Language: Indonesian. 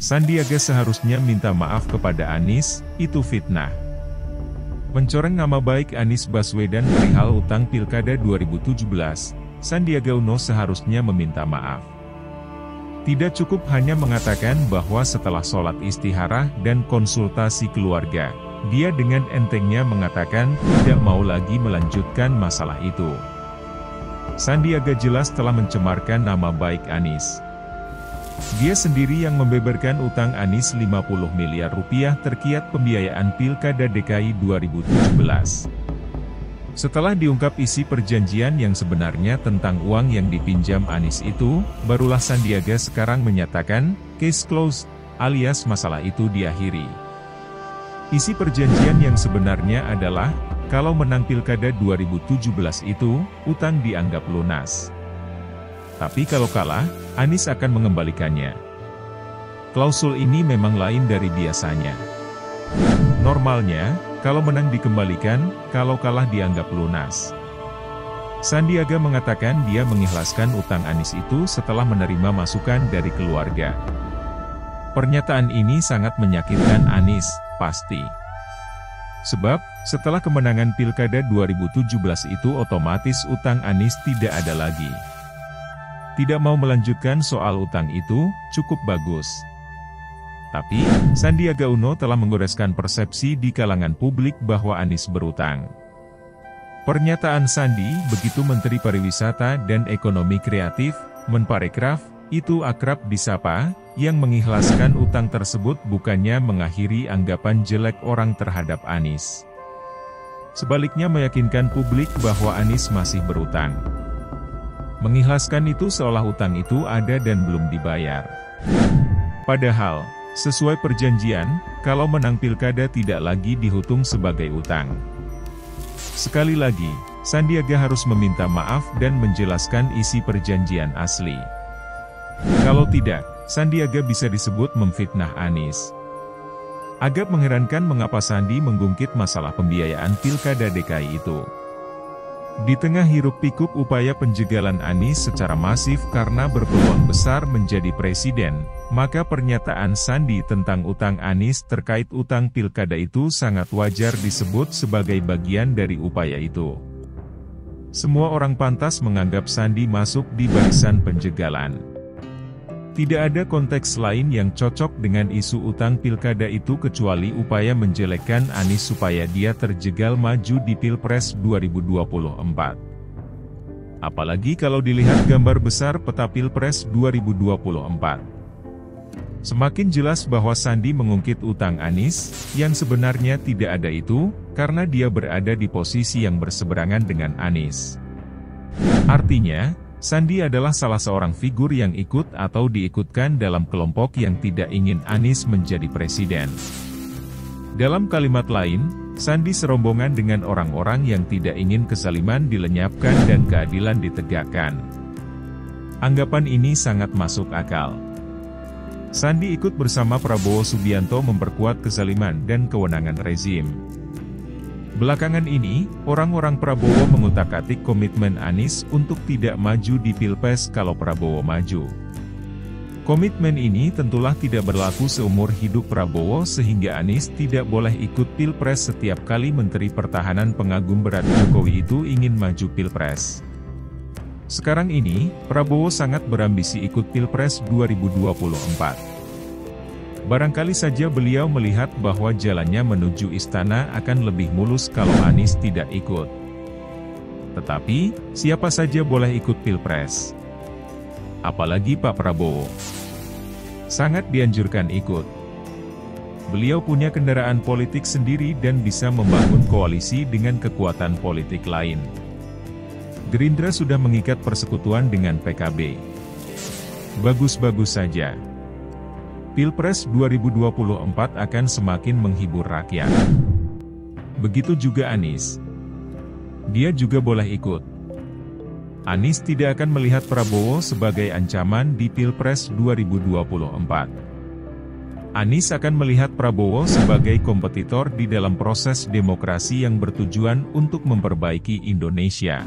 Sandiaga seharusnya minta maaf kepada Anies, itu fitnah. Mencoreng nama baik Anies Baswedan perihal utang Pilkada 2017, Sandiaga Uno seharusnya meminta maaf. Tidak cukup hanya mengatakan bahwa setelah sholat istikharah dan konsultasi keluarga, dia dengan entengnya mengatakan tidak mau lagi melanjutkan masalah itu. Sandiaga jelas telah mencemarkan nama baik Anies. Dia sendiri yang membeberkan utang Anies 50 miliar rupiah terkait pembiayaan Pilkada DKI 2017. Setelah diungkap isi perjanjian yang sebenarnya tentang uang yang dipinjam Anies itu, barulah Sandiaga sekarang menyatakan, case closed, alias masalah itu diakhiri. Isi perjanjian yang sebenarnya adalah, kalau menang Pilkada 2017 itu, utang dianggap lunas. Tapi kalau kalah, Anies akan mengembalikannya. Klausul ini memang lain dari biasanya. Normalnya, kalau menang dikembalikan, kalau kalah dianggap lunas. Sandiaga mengatakan dia mengikhlaskan utang Anies itu setelah menerima masukan dari keluarga. Pernyataan ini sangat menyakitkan Anies, pasti. Sebab, setelah kemenangan Pilkada 2017 itu otomatis utang Anies tidak ada lagi. Tidak mau melanjutkan soal utang itu, cukup bagus. Tapi, Sandiaga Uno telah menggoreskan persepsi di kalangan publik bahwa Anies berutang. Pernyataan Sandi, begitu Menteri Pariwisata dan Ekonomi Kreatif, Menparekraf, itu akrab disapa, yang mengikhlaskan utang tersebut bukannya mengakhiri anggapan jelek orang terhadap Anies. Sebaliknya meyakinkan publik bahwa Anies masih berutang. Mengikhlaskan itu seolah utang itu ada dan belum dibayar. Padahal, sesuai perjanjian, kalau menang Pilkada tidak lagi dihitung sebagai utang. Sekali lagi, Sandiaga harus meminta maaf dan menjelaskan isi perjanjian asli. Kalau tidak, Sandiaga bisa disebut memfitnah Anies. Agak mengherankan mengapa Sandi menggungkit masalah pembiayaan Pilkada DKI itu. Di tengah hiruk-pikuk upaya penjegalan Anies secara masif karena berpeluang besar menjadi presiden, maka pernyataan Sandi tentang utang Anies terkait utang Pilkada itu sangat wajar disebut sebagai bagian dari upaya itu. Semua orang pantas menganggap Sandi masuk di barisan penjegalan. Tidak ada konteks lain yang cocok dengan isu utang Pilkada itu kecuali upaya menjelekkan Anies supaya dia terjegal maju di Pilpres 2024. Apalagi kalau dilihat gambar besar peta Pilpres 2024. Semakin jelas bahwa Sandi mengungkit utang Anies, yang sebenarnya tidak ada itu, karena dia berada di posisi yang berseberangan dengan Anies. Artinya, Sandi adalah salah seorang figur yang ikut atau diikutkan dalam kelompok yang tidak ingin Anies menjadi presiden. Dalam kalimat lain, Sandi serombongan dengan orang-orang yang tidak ingin kezaliman dilenyapkan dan keadilan ditegakkan. Anggapan ini sangat masuk akal. Sandi ikut bersama Prabowo Subianto memperkuat kezaliman dan kewenangan rezim. Belakangan ini, orang-orang Prabowo mengutak-atik komitmen Anies untuk tidak maju di Pilpres kalau Prabowo maju. Komitmen ini tentulah tidak berlaku seumur hidup Prabowo sehingga Anies tidak boleh ikut Pilpres setiap kali Menteri Pertahanan pengagum berat Jokowi itu ingin maju Pilpres. Sekarang ini, Prabowo sangat berambisi ikut Pilpres 2024. Barangkali saja beliau melihat bahwa jalannya menuju istana akan lebih mulus kalau Anies tidak ikut. Tetapi, siapa saja boleh ikut Pilpres. Apalagi Pak Prabowo. Sangat dianjurkan ikut. Beliau punya kendaraan politik sendiri dan bisa membangun koalisi dengan kekuatan politik lain. Gerindra sudah mengikat persekutuan dengan PKB. Bagus-bagus saja. Pilpres 2024 akan semakin menghibur rakyat. Begitu juga Anies. Dia juga boleh ikut. Anies tidak akan melihat Prabowo sebagai ancaman di Pilpres 2024. Anies akan melihat Prabowo sebagai kompetitor di dalam proses demokrasi yang bertujuan untuk memperbaiki Indonesia.